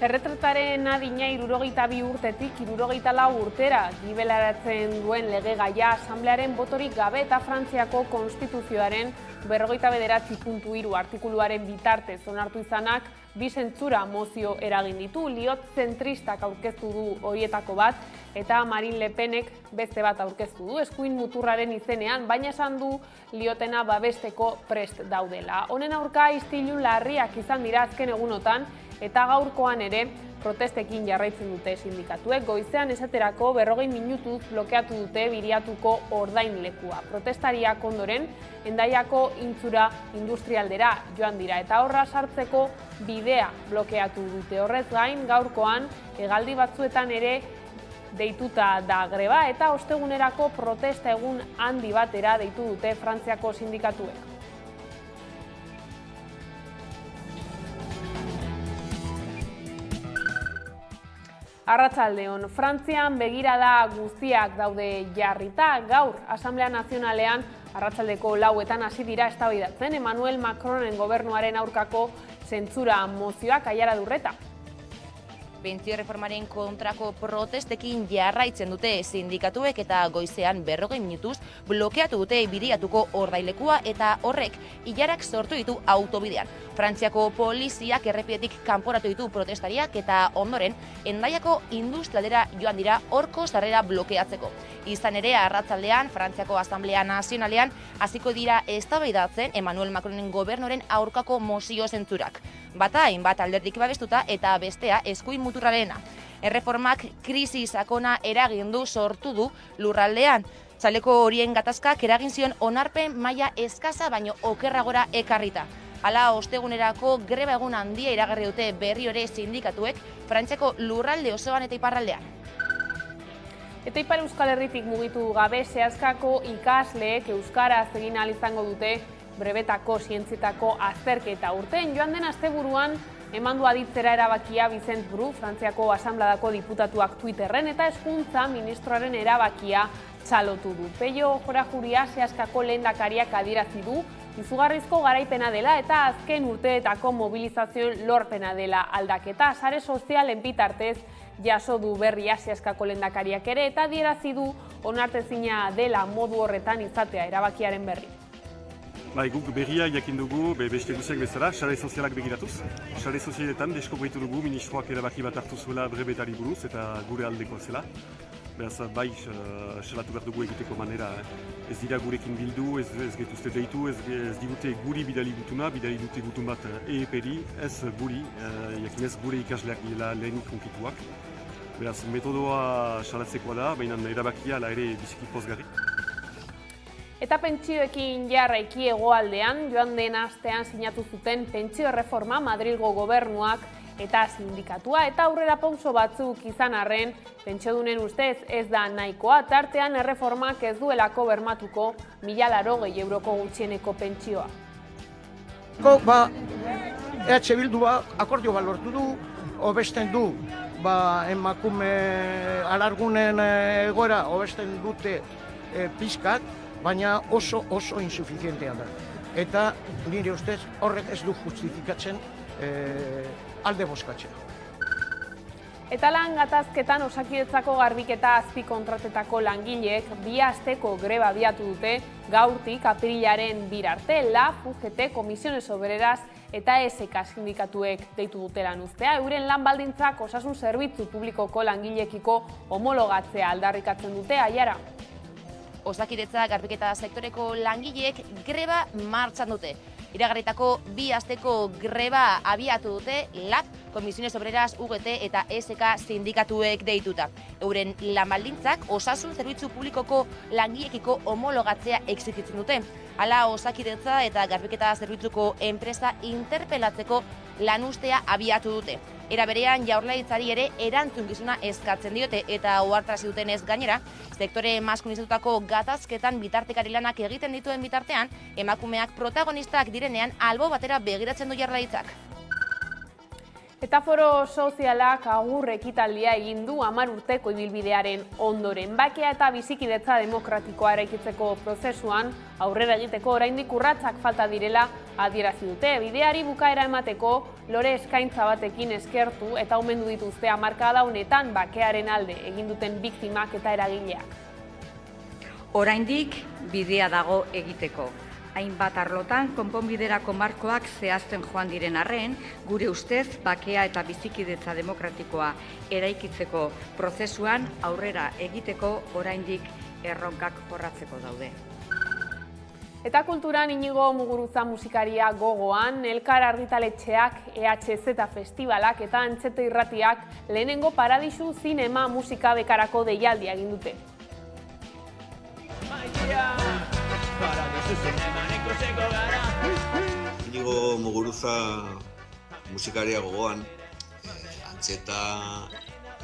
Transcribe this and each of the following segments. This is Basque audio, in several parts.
Erretrataren adina 62 urtetik 64 urtera gibelaratzen duen lege gaia asamblearen botorik gabe eta Frantziako konstituzioaren 49.3 artikuluaren bitartez onartu izanak bi zentsura mozio eragin ditu. Liot zentristak aurkeztu du horietako bat eta Marine Le Penek beste bat aurkeztu du eskuin muturraren izenean, baina esan du Liotena babesteko prest daudela. Honen aurka istilu larriak izan dira azken egunotan eta gaurkoan ere protestekin jarraitzen dute sindikatuek. Goizean esaterako 40 minutuz blokeatu dute Biriatuko ordainlekua. Protestariak ondoren Hendaiako intzura industrialdera joan dira eta horra sartzeko bidea blokeatu dute. Horrez gain gaurkoan hegaldi batzuetan ere deituta da greba eta ostegunerako protesta egun handi batera deitu dute Frantziako sindikatuek. Arratsaldeon, Frantzian begirada guztiak daude jarrita. Gaur, Asamblea Nazionalean arratsaldeko 4etan hasi dira eztabaidatzen Emmanuel Macronen gobernuaren aurkako zentsura mozioak Aiaradurreta. Pentsio reformaren kontrako protestekin jarraitzen dute sindikatuek eta goizean 40 minutuz blokeatu dute Biriatuko ordailekua eta horrek ilarak sortu ditu autobidean. Frantziako poliziak errepidetik kanporatu ditu protestariak eta ondoren Hendaiako industrialdera joan dira horko sarrera blokeatzeko. Izan ere, arratsaldean Frantziako Asamblea Nazionalean hasiko dira eztabaidatzen Emmanuel Macronen gobernuaren aurkako mozio zentzurak. Bata hainbat alderdik babestuta eta bestea eskuin muturrarena. Erreformak krisi sakona eragin du sortu du lurraldean. Txaleko horien gatazkak eragin zion onarpen maila eskasa baino okerragora ekarrita. Hala, ostegunerako greba egun handia iragarri dute berri ere sindikatuek Frantziako lurralde osoan eta iparraldean. Eta Ipar Euskal Herritik mugitu gabe zehazkako ikasleek euskaraz egin ahal izango dute brebetako zientzietako azterketa. Urten joan den asteburuan eman du aditzera erabakia Vicent Bru, Frantziako Asambladako diputatuak Twitterren eta hezkuntza ministroaren erabakia txalotu du. Peio Jorajuria zehazkako lehendakariak adierazi du izugarrizko garaipena dela eta azken urteetako mobilizazioen lorpena dela aldaketa. Sare sozialen bitartez jaso du berria zehazkako lehendakariak ere eta adierazi du onartezina dela modu horretan izatea erabakiaren berri. Guk berria jakin dugu beste guztiak bezala, sare sozialak begiratuz. Sare sozialetan deskobritu dugu ministroak erabaki bat hartu zuela brebetari buruz eta gure aldeko zela. Beraz, bai, salatu behar dugu egiteko manera. Ez dira gurekin bildu, ez getuzte deitu, ez digute guri bidali gutuna, bidali dute gutun bat EEP-ri, ez guri, jakinez gure ikasleak dira lehenik konkituak. Beraz, metodoa salatzekoa da, baina erabakia ala ere biziki pozgarri. Eta pentsioekin jarraiki hegoaldean, joan den astean sinatu zuten pentsio erreforma Madrilgo gobernuak eta sindikatua eta aurrera pauso batzuk izan arren, pentsiodunen ustez ez da nahikoa, tartean erreformak ez duelako bermatuko 1.080 euroko gutxieneko pentsioa. EH Bildua akordio bat lortu du, hobesten du emakume alargunen egoera hobesten dute pixkat, baina oso insuficientea da. Eta nire ustez horrek ez du justifikatzen alde bozkatzea. Eta lan gatazketan Osakidetzako garbiketa azpikontratetako langileek 2 asteko greba abiatu dute gaurtik apirilaren 2 arte. LAB, UGT, Comisiones Obreras eta ESK sindikatuek deitu dute lan uztea. Euren lan baldintzak osasun zerbitzu publikoko langileekiko homologatzea aldarrikatzen dute. Aiara. Osakidetza garbiketa sektoreko langileek greba martxan dute. Iragarritako 2 asteko greba abiatu dute LAB, Comisiones Obreras, UGT eta ESK sindikatuek deituta. Euren lan baldintzak osasun zerbitzu publikoko langileekiko homologatzea exijitzen dute. Hala, Osakidetza eta garbiketa zerbitzuko enpresa interpelatzeko lanuztea abiatu dute. Era berean Jaurlaritzari ere erantzukizuna eskatzen diote eta ohartarazi dutenez gainera, sektore maskulinizatutako gatazketan bitartekari lanak egiten dituen bitartean, emakumeak protagonistak direnean albo batera begiratzen du Jaurlaritzak. Eta Foro Sozialak agur ekitaldia egin du 10 urteko ibilbidearen ondoren. Bakea eta bizikidetza demokratikoa eraikitzeko prozesuan aurrera egiteko oraindik urratsak falta direla adierazi dute. Bideari bukaera emateko lore eskaintza batekin eskertu eta omendu dituzte hamarkada honetan bakearen alde egin duten biktimak eta eragileak. Oraindik bidea dago egiteko. Hainbat arlotan konponbiderako markoak zehazten joan diren arren, gure ustez bakea eta bizikidetza demokratikoa eraikitzeko prozesuan aurrera egiteko oraindik erronkak jorratzeko daude. Eta kulturan Inigo Muguruza musikaria gogoan, Elkar argitaletxeak, EHZ festivalak eta Antxete irratiak lehenengo Paradisu zinema musika bekarako deialdia egin dute. Inigo Muguruza musikaria gogoan, Antxeta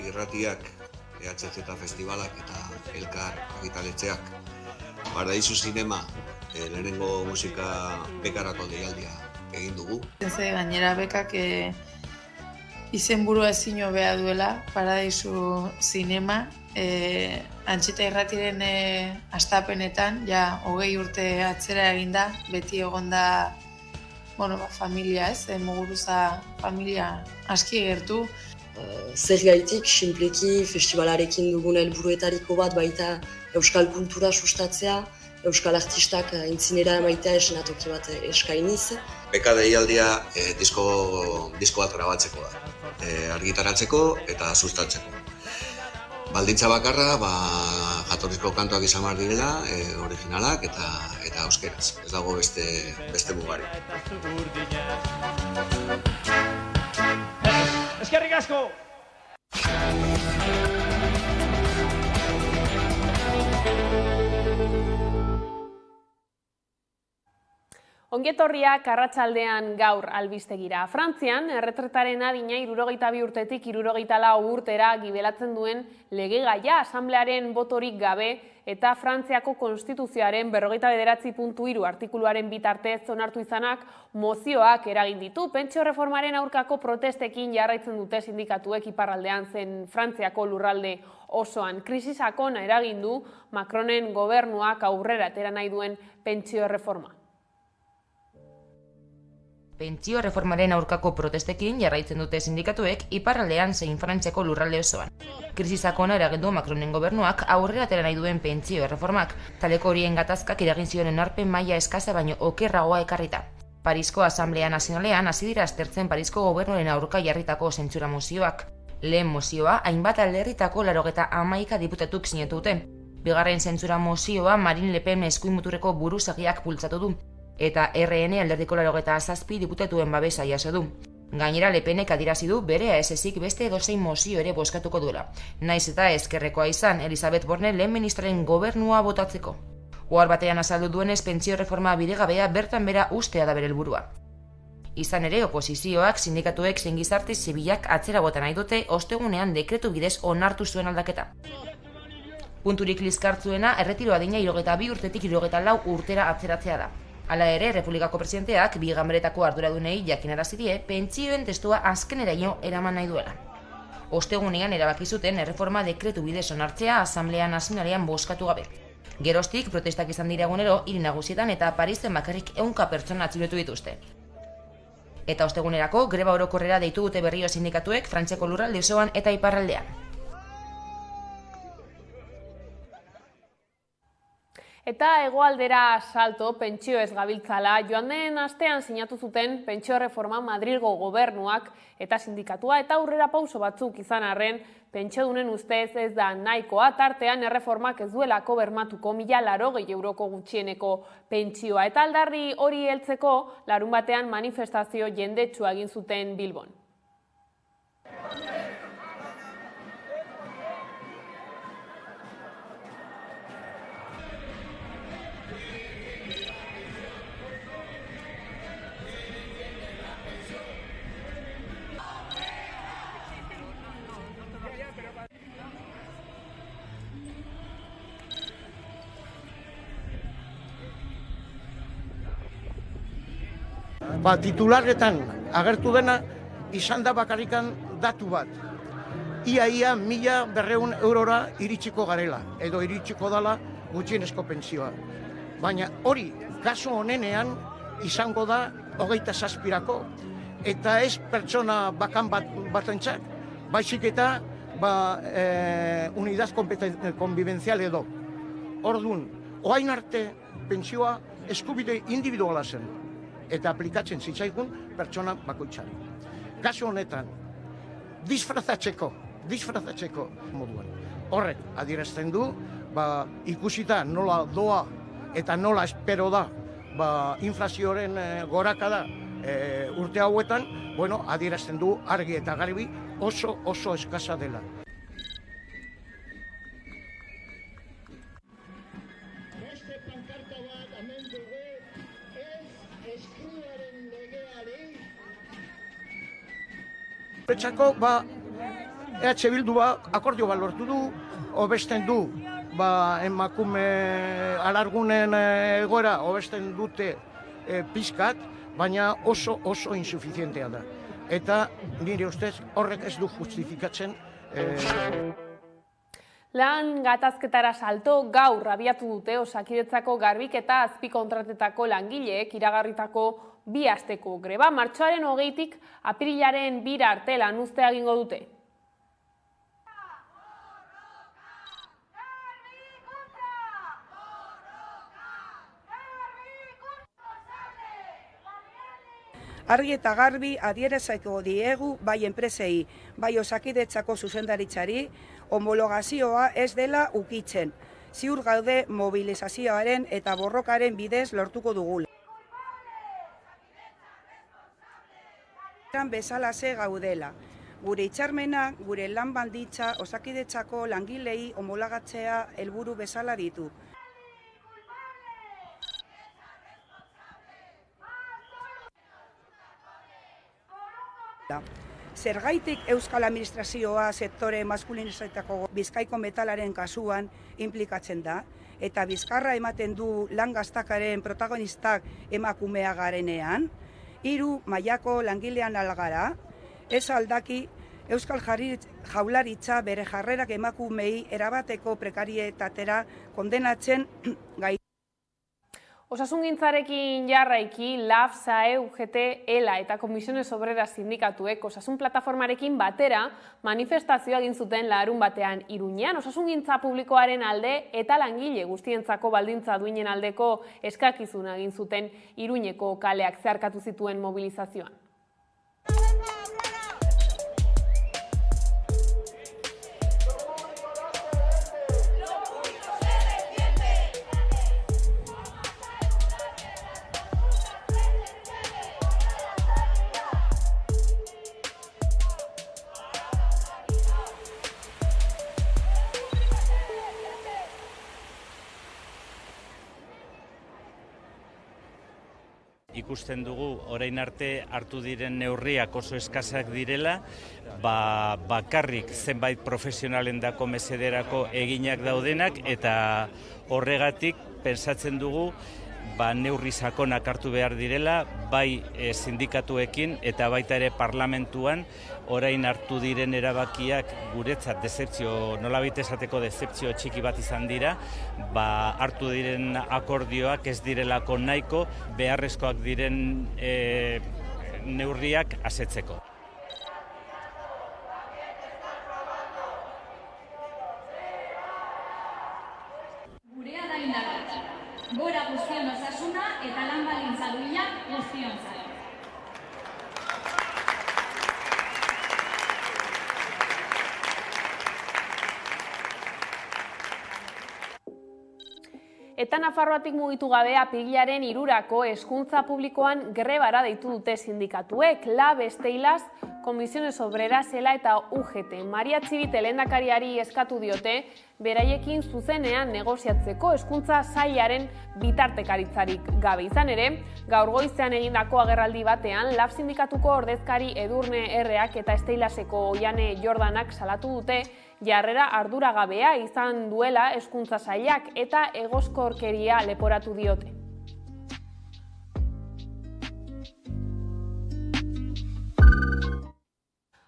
irratiak, EHZ festivalak eta Elkar argitaletxeak, Paradisu zinema lehenengo musika bekarako deialdia egin dugu. Gainera bekak izenburua ezin hobea duela, Paradisu zinema, Antxeta irratiren hastapenetan, ja 20 urte atzera eginda, beti egonda familia, Muguruza familia aski gertu. Zergaitik, sinpleki festivalarekin dugun helburuetariko bat baita euskal kultura sustatzea, euskal artistak aintzinera emaitea eszenatoki bat eskainiz. Beka deialdia disko bat grabatzeko da, argitaratzeko eta sustatzeko. Baldintza bakarra, jatorrizko kantuak izan behar direla, originalak eta euskeraz. Ez dago beste mugari. Eskerrik asko! Ongietorriak arratsaldean gaur albistegira. Frantzian, erretretaren adina 62 urtetik 64 urtera gibelatzen duen legegaia asamblearen botorik gabe eta Frantziako konstituzioaren 49.3 artikuluaren bitartez onartu izanak mozioak eragin ditu. Pentsio reformaren aurkako protestekin jarraitzen dute sindikatuek iparraldean zen Frantziako lurralde osoan. Krisi sakona eragin du Macronen gobernuak aurrera atera nahi duen pentsio reforma. Pentsio reformaren aurkako protestekin jarraitzen dute sindikatuek iparraldean zein Frantziako lurralde osoan. Krisi sakona eragin du Macronen gobernuak aurrera atera nahi duen pentsio erreformak, taleko horien gatazkak eragin zion onarpen maila eskasa baino okerragoa ekarrita. Parisko Asamblea Nazionalean hasi dira aztertzen Parisko gobernuaren aurka jarritako zentsura mozioak. Lehen mozioa hainbat alderritako 91 diputatuk sinatu dute. Bigarren zentsura mozioa Marine Le Pen eskuin-muturreko buruzagiak bultzatu du. Eta RN alderdiko 97 diputatuen babesa jaso du. Gainera Le Penek adierazi du bere ASSik beste edozein mozio ere bozkatuko duela. Naiz eta ezkerrekoa izan Elisabeth Borne lehen ministraren gobernua botatzeko. Ohar batean azaldu duenez pentsio reforma bidegabea bertan bera ustea da bere helburua. Izan ere oposizioak, sindikatuek zein gizarte zibilak atzera bota nahi dute ostegunean dekretu bidez onartu zuen aldaketa. Punturik liskartzuena erretiro adina 62 urtetik 64 urtera atzeratzea da. Hala ere, Republikako presidenteak bi ganberetako arduradunei jakinarazi die pentsioen testua azkeneraino eraman nahi duela. Ostegunean erabaki zuten erreforma dekretu bidez onartzea Asamblea Nazionalean bozkatu gabe. Geroztik protestak izan dira egunero hiri nagusietan eta Parisen bakarrik 100 pertsona atxilotu dituzte. Eta ostegunerako greba orokorrera deitu dute berriro sindikatuek Frantziako lurralde osoan eta iparraldean. Eta hegoaldera salto pentsio ez gabiltzala, joan den astean sinatu zuten pentsio reforma Madrilgo gobernuak eta sindikatua eta aurrera pauso batzuk izan arren, pentsiodunen ustez ez da nahikoa, tartean erreformak ez duelako bermatuko 1.080 euroko gutxieneko pentsioa. Eta aldarri hori heltzeko larun batean manifestazio jendetsua egin zuten Bilbon. Titularretan agertu dena izan da bakarrikan datu bat. Ia 1.200 eurora iritsiko garela, edo iritsiko dala gutxienezko pentsioa. Baina hori, kasu honenean, izango da 27-rako, eta ez pertsona bakan batentzat, baizik eta unidad convivencial edo. Orduan, orain arte pentsioa eskubide individuala zen, eta aplikatzen zitzaigun pertsona bakoitzari. Kasu honetan, disfrazatzeko moduan. Horrek adierazten du, ikusita nola doa eta nola espero da inflazioaren gorakada urte hauetan, adierazten du argi eta garbi oso eskasa dela. Beste pankarta bat hemen dugu, ez eskuaren legeari. Guretzako, EH Bildu akordio bat lortu du, hobesten du emakume alargunen egoera hobesten dute pizkat, baina oso insuficientea da. Eta nire ustez horrek ez du justifikatzen. Lan gatazketara salto gaur abiatu dute Osakidetzako garbiketa azpikontratetako langileek iragarritako 2 asteko greba. Martxoaren 20-tik apirilaren 2 arte lanuztea egingo dute. Argi eta garbi adieraziko diegu bai enpresei, bai Osakidetzako zuzendaritzari, homologazioa ez dela ukitzen. Ziur gaude mobilizazioaren eta borrokaren bidez lortuko dugula. Bezalaze gaudela. Gure hitzarmena, gure lan baldintza Osakidetzako langilei homologatzea helburu bezala ditu. Zergaitik Euskal Administrazioa sektore maskulinizatako Bizkaiko metalaren kasuan implikatzen da, eta bizkarra ematen du lan gaztakaren protagonistak emakumea garenean, 3 mailako langilean algara, ez aldaki Euskal Jaurlaritza bere jarrerak emakumei erabateko prekarietatera kondenatzen gai. Osasungintzarekin jarraiki, LAB, SAE, UGT, ELA eta Comisiones Obreras sindikatuek osasun plataformarekin batera manifestazioa egin zuten larun batean Iruñean. Osasungintza publikoaren alde eta langile guztientzako baldintza duinen aldeko eskakizuna egin zuten Iruñeko kaleak zeharkatu zituen mobilizazioan. Ikusten dugu orain arte hartu diren neurriak oso eskasak direla, bakarrik zenbait profesionalendako mesederako eginak daudenak, eta horregatik pentsatzen dugu neurri sakonak hartu behar direla, bai sindikatuekin eta baita ere parlamentuan orain hartu diren erabakiak guretzat dezepzio, nolabait esateko dezepzio txiki bat izan dira, hartu diren akordioak ez direlako nahiko beharrezkoak diren neurriak asetzeko. Gurea da indarra, gora guztion osasuna eta lan baldintza duinak guztiontzat. Eta Nafarroatik mugitu gabe apirilaren 3rako hezkuntza publikoan grebara deitu dute sindikatuek, LAB, STEILAS, Comisiones Obreras, ELA eta UGT. Maria Txibite lehendakariari eskatu diote, beraiekin zuzenean negoziatzeko hezkuntza sailaren bitartekaritzarik gabe. Izan ere, gaur goizean egindako agerraldi batean, LAB sindikatuko ordezkari Edurne Erreak eta STEILASeko Oiane Jordanak salatu dute, jarrera arduragabea izan duela hezkuntza sailak eta egoskorkeria leporatu diote.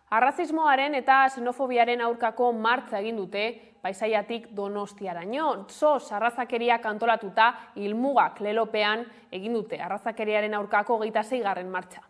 Arrazismoaren eta xenofobiaren aurkako martza egin dute Paisaiatik Donostiaraino. SOS arrazakeriak antolatuta Ilmugak lelopean egin dute arrazakeriaren aurkako 26. martxa.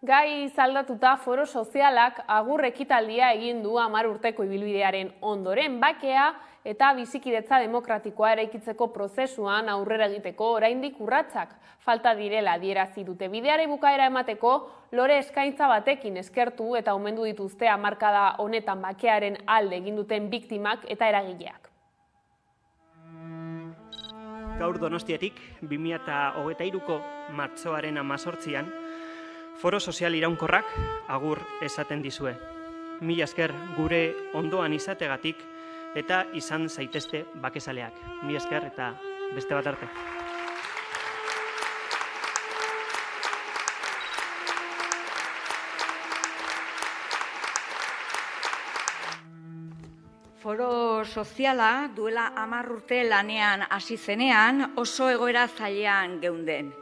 Gai zaldatuta Foro Sozialak agur ekitaldia egin du 10 urteko ibilbidearen ondoren. Bakea eta bizikidetza demokratikoa eraikitzeko prozesuan aurrera egiteko oraindik urratsak falta direla adierazi dute. Bideari bukaera emateko lore eskaintza batekin eskertu eta omendu dituzte hamarkada honetan bakearen alde egin duten biktimak eta eragileak. Gaur Donostiatik 2023ko martxoaren 18an Foro Sozial Iraunkorrak agur esaten dizue. Mila esker gure ondoan izategatik eta izan zaitezte bakezaleak. Mila esker eta beste bat arte. Foro Soziala duela 10 urte lanean hasi zenean oso egoera zailean geunden.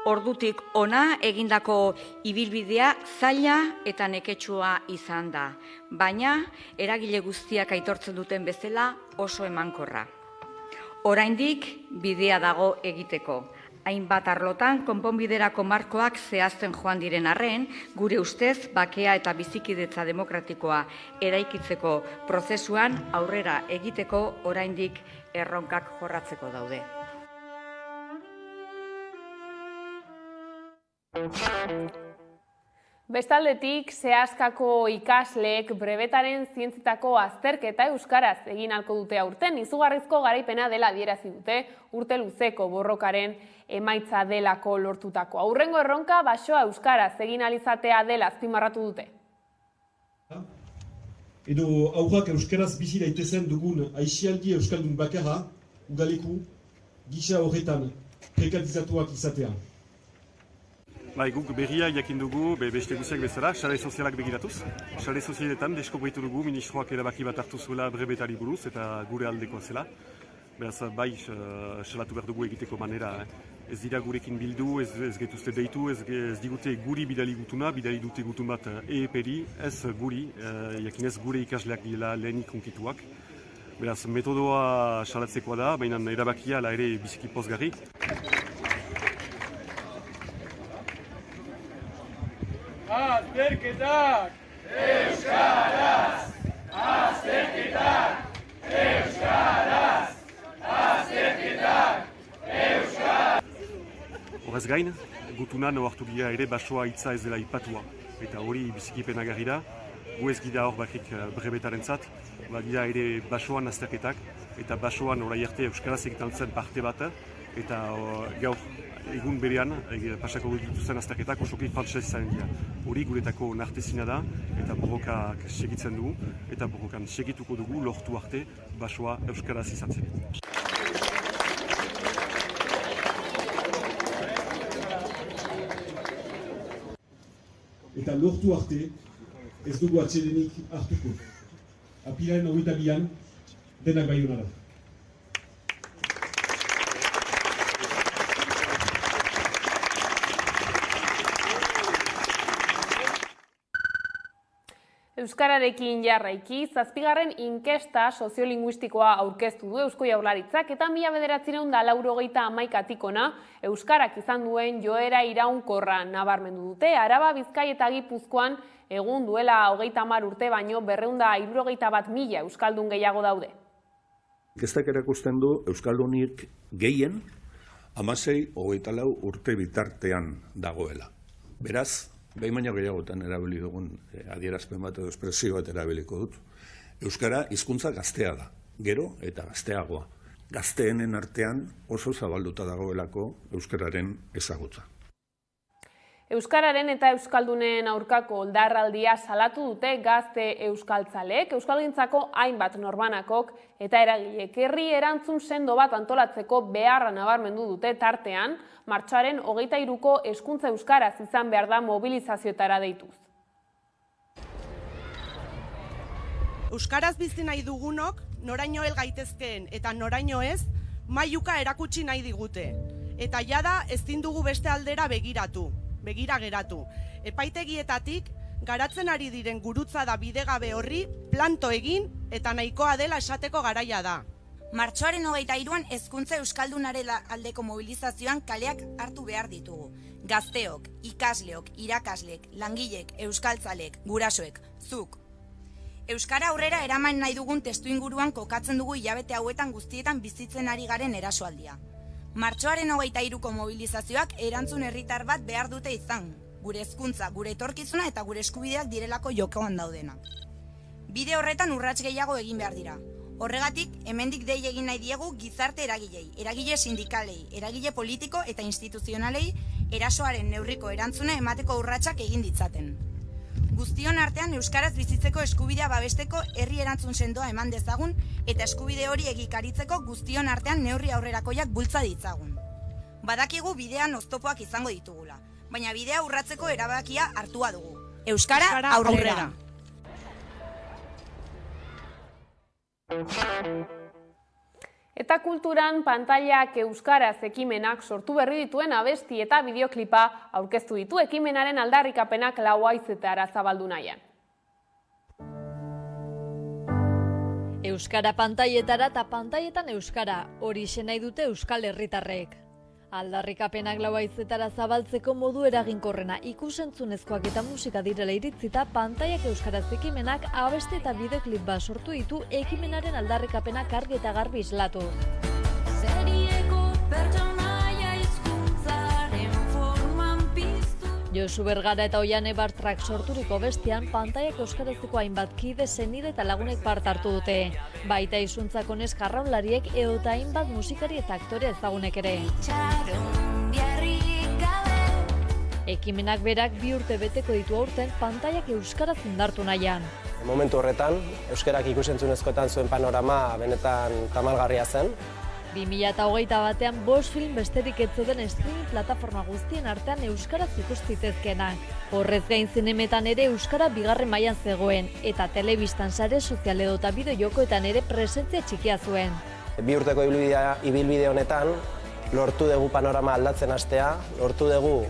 Ordutik ona egindako ibilbidea zaila eta neketsua izan da, baina eragile guztiak aitortzen duten bezala oso emankorra. Oraindik bidea dago egiteko. Hainbat arlotan konponbiderako markoak zehazten joan diren arren, gure ustez bakea eta bizikidetza demokratikoa eraikitzeko prozesuan aurrera egiteko oraindik erronkak jorratzeko daude. Bestaldetik, Seaskako ikasleek brebetaren zientzietako azterketa euskaraz egin ahalko dute aurten. Izugarrizko garaipena dela adierazi dute urte luzeko borrokaren emaitza delako lortutako. Aurrengo erronka basoa euskaraz egin ahal izatea dela azpimarratu dute. Edo aurrak euskaraz bizi daitezen dugun aisialdi euskaldun bakarra, ugaleku, gisa horretan prekatizatuak izatea. Guk berria jakin dugu, beste guziak bezala, sare sozialak begiratuz. Sare sozialetan deskobritu dugu ministroak erabaki bat hartu zuela brebetari buruz eta gure aldeko zela. Beraz, bai, salatu behar dugu egiteko manera. Ez dira gurekin bildu, ez getuzte deitu, ez digute guri bidali gutuna, bidali dute gutun bat EEP-ri, ez guri, jakinez gure ikasleak dira lehenik unkituak. Beraz, metodoa salatzekoa da, baina erabakia ala ere biziki pozgarri. Azterketak! Euskaraz! Azterketak! Euskaraz! Azterketak! Euskaraz! Horrez gain, gutunan ohartu gira ere basoa hitza ez dela ipatua. Eta hori bizikipenagarri da, gu ez gira hor bakrik brebetarentzat, gira ere basoan azterketak, eta basoan orai arte euskaraz egiten zen parte bat, eta gaur egun berean, pasako dituzen azterketak osoki faltsez izan dira. Hori guretako nartezina da, eta borrokak segitzen dugu, eta borrokan segituko dugu lortu arte basoa euskaraz izatzen. Eta lortu arte ez dugu atsedenik hartuko. Apilaren 22an denak Baionara. Euskararekin jarraiki, 7. inkesta soziolinguistikoa aurkeztu du Eusko Jaurlaritzak eta 1991 hona euskarak izan duen joera iraunkorra nabarmendu dute. Araba, Bizkai eta Gipuzkoan egun duela 30 urte baino 261.000 euskaldun gehiago daude. Inkestak erakusten du euskaldunik gehien 16-24 urte bitartean dagoela. Beraz, behin baino gehiagotan erabili dugun adierazpen bat edo espresio bat erabiliko dut. Euskara hizkuntza gaztea da, gero eta gazteagoa. Gazteenen artean oso zabalduta dagoelako euskararen ezagutza. Euskararen eta euskaldunen aurkako oldarraldia salatu dute gazte euskaltzalek, euskalgintzako hainbat norbanakok eta eragilek herri erantzun sendo bat antolatzeko beharra nabarmendu dute tartean, martxoaren 23ko hezkuntza euskaraz izan behar da mobilizazioetara deituz. Euskaraz bizi nahi dugunok, noraino hel gaitezkeen eta noraino ez, mailuka erakutsi nahi digute. Eta jada ezin dugu beste aldera begira geratu. Epaitegietatik, garatzen ari diren gurutza da bidegabe horri planto egin eta nahikoa dela esateko garaia da. Martxoaren 23an hezkuntza euskaldunaren aldeko mobilizazioan kaleak hartu behar ditugu. Gazteok, ikasleok, irakaslek, langilek, euskaltzalek, gurasoek, zuk. Euskara aurrera eraman nahi dugun testuinguruan kokatzen dugu hilabete hauetan guztietan bizitzen ari garen erasoaldia. Martxoaren 23ko mobilizazioak erantzun herritar bat behar dute izan. Gure hezkuntza, gure etorkizuna eta gure eskubideak direlako jokoan daudena. Bide horretan urrats gehiago egin behar dira. Horregatik, hemendik dei egin nahi diegu gizarte eragilei, eragile sindikalei, eragile politiko eta instituzionalei erasoaren neurriko erantzuna emateko urratsak egin ditzaten. Guztion artean euskaraz bizitzeko eskubidea babesteko herri erantzun sendoa eman dezagun eta eskubide hori egikaritzeko guztion artean neurri aurrerakoiak bultza ditzagun. Badakigu bidean oztopoak izango ditugula, baina bidea urratzeko erabakia hartua dugu. Euskara aurrera! Eta kulturan pantailak euskaraz ekimenak sortu berri dituen abesti eta bideoklipa aurkeztu ditu ekimenaren aldarrikapenak lauaizetara zabaldu nahian. Euskara pantailetara eta pantailetan euskara, hori nahi dute euskal herritarrek. Aldarrikapenak lauaizetara zabaltzeko modu eraginkorrena ikusentzunezkoak eta musika direla iritzita pantailak euskaraz ekimenak abesti eta bideoklip bat sortu ditu ekimenaren aldarrikapenak argi eta garbi islatu. Josu Bergara eta Oiane Bartrak sorturiko bestian pantailak euskarazeko hainbat kide, senide eta lagunek part hartu dute. Baita izuntzako neska arraunlariek edota hainbat musikari eta aktore ezagunek ere. Ekimenak berak 2 urte beteko ditu aurten pantailak euskaraz indartu nahian. Momentu horretan, euskarak ikusentzunezkoetan zuen panorama benetan tamalgarria zen. 2021an 5 film besterik ez zeuden streaming plataforma guztien artean euskaraz ikus zitezkenak. Horrez gain zinemetan ere euskara bigarren mailan zegoen eta telebistan sare sozial edota bideo-jokoetan ere presentzia txikia zuen. 2 urteko ibilbide honetan lortu dugu panorama aldatzen hastea, lortu dugu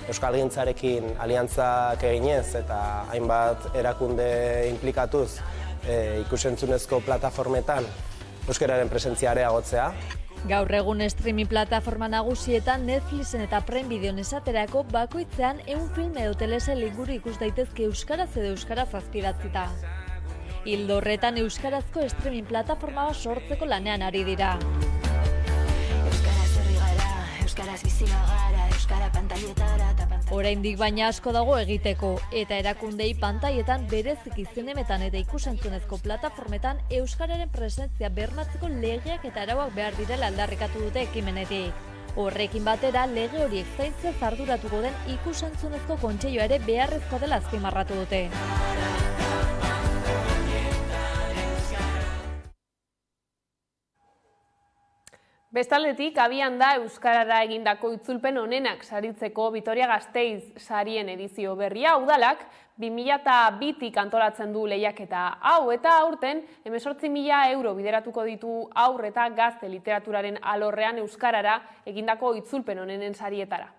euskalgintzarekin aliantzak eginez eta hainbat erakunde inplikatuz ikusentzunezko plataformetan euskararen presentzia areagotzea. Gaur egun streaming plataforma nagusietan Netflixen eta Prime Videon esaterako bakoitzean 100 film edo telesail inguru ikus daitezke euskaraz edo euskaraz azpidatzita. Ildo horretan euskarazko streaming plataforma sortzeko lanean ari dira. Euskaraz herri gara, euskaraz bizi bagara, euskara pantailetara eta Oraindik baina asko dago egiteko eta erakundei pantailetan bereziki zinemetan eta ikusentzunezko plataformetan euskararen presentzia bermatzeko legeak eta arauak behar direla aldarrikatu dute ekimenetik. Horrekin batera lege horiek zaintzea arduratuko den ikusentzunezko kontseiloa ere beharrezkoa dela azpimarratu dute. Bestaldetik, abian da euskarara egindako itzulpen onenak saritzeko Vitoria-Gasteiz sarien edizio berria. Udalak 2002tik antolatzen du lehiaketa hau eta aurten 18.000 euro bideratuko ditu haur eta gazte literaturaren alorrean euskarara egindako itzulpen onenen sarietara.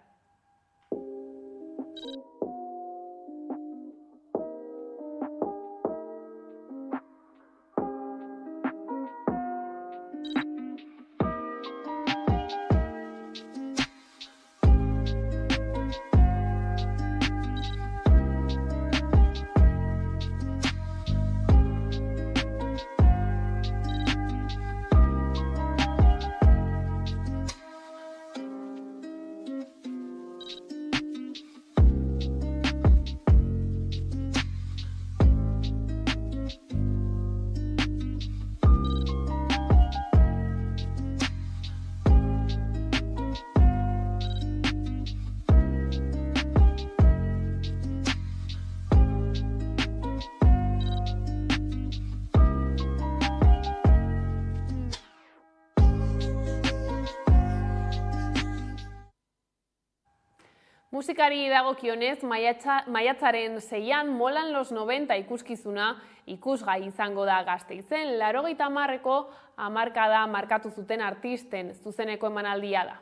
Musikari dagokionez, maiatzaren 6an Molan los 90 ikuskizuna ikusgai izango da Gasteizen. 80ko hamarkada markatu zuten artisten zuzeneko emanaldia da.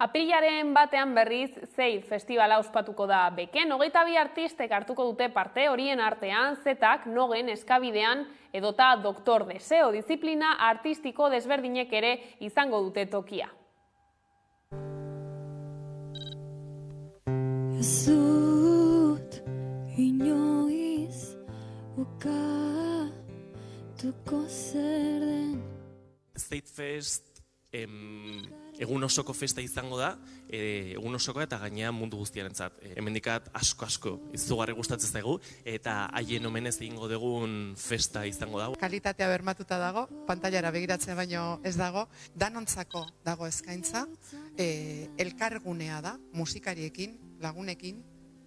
Apirilaren batean berriz Zeil festivala ospatuko da Beken. 22 artistek hartuko dute parte, horien artean Zetak, Nogen, Eskabidean edota Doktor Deseo disiplina artistiko desberdinek ere izango dute tokia. Ez dut inoiz ukatuko zer den. State Fest egun osoko festa izango da, egun osoko eta gainean mundu guztiarentzat. Hemendikat asko izugarri gustatzen zaigu eta haien omenez egingo dugun festa izango da. Kalitatea bermatuta dago, pantailara begiratzea baino ez dago, danontzako dago eskaintza, elkargunea da, musikariekin, lagunekin,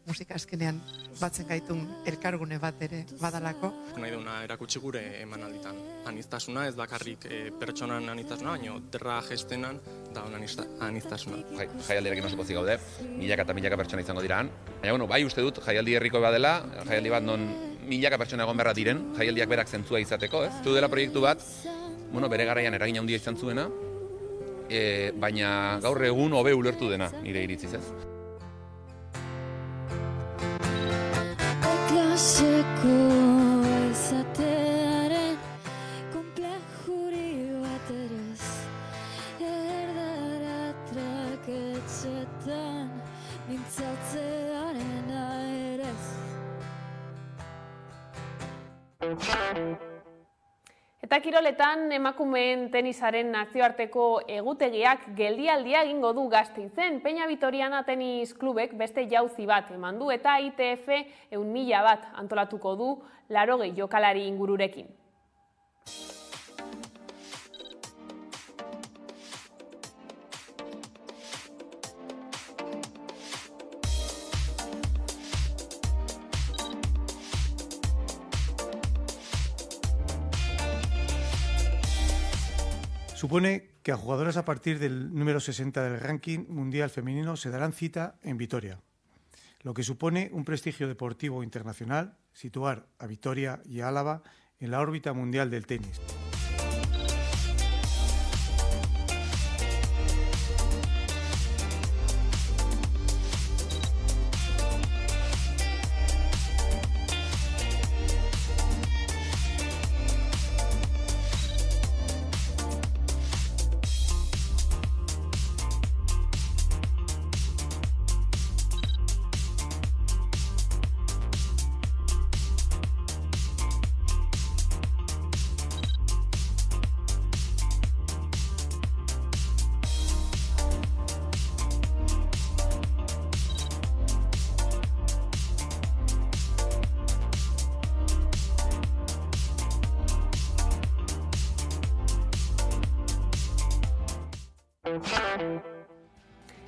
musika azkenean batzen gaitun elkargune bat ere badalako. Nahi duna erakutsi gure emanalditan. Aniztasuna, ez bakarrik pertsonan aniztasuna, baina derra gestenan da aniztasuna. Jaialdiarekin oso pozik gaude, milaka eta milaka pertsona izango diraan. Baina, bai uste dut, jaialdi herriko badela, jaialdi bat non milaka pertsona egon beharra diren, jaialdiak berak zentzua izateko, ez? Zu dela proiektu bat, bere garaian eragin handia izan zuena, baina gaur egun hobe ulertu dena, nire iritziz, ez? Klaseko izatearen komplejuri bat erez, erdara traketxetan mintzatzearen aerez. Eta kiroletan emakumeen tenisaren nazioarteko egutegiak geldialdia egingo du Gasteizen. Peña Vitoriana Tenis Klubek beste jauzi bat eman du eta ITF 100.000 bat antolatuko du 80 jokalari ingururekin. Supone que a jugadoras a partir del número 60 del ranking mundial femenino se darán cita en Vitoria, lo que supone un prestigio deportivo internacional, situar a Vitoria y a Álava en la órbita mundial del tenis.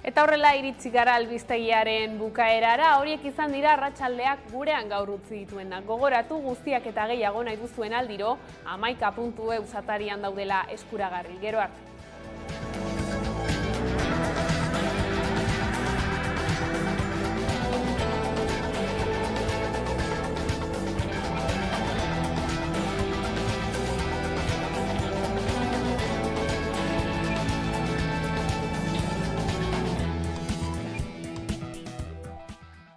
Eta horrela iritsi gara albistegiaren bukaerara, horiek izan dira arratsaldeak gurean gaur utzi dituenak. Gogoratu guztiak eta gehiago nahi duzuen aldiro, 11.eus atarian daudela eskuragarri. Gero arte.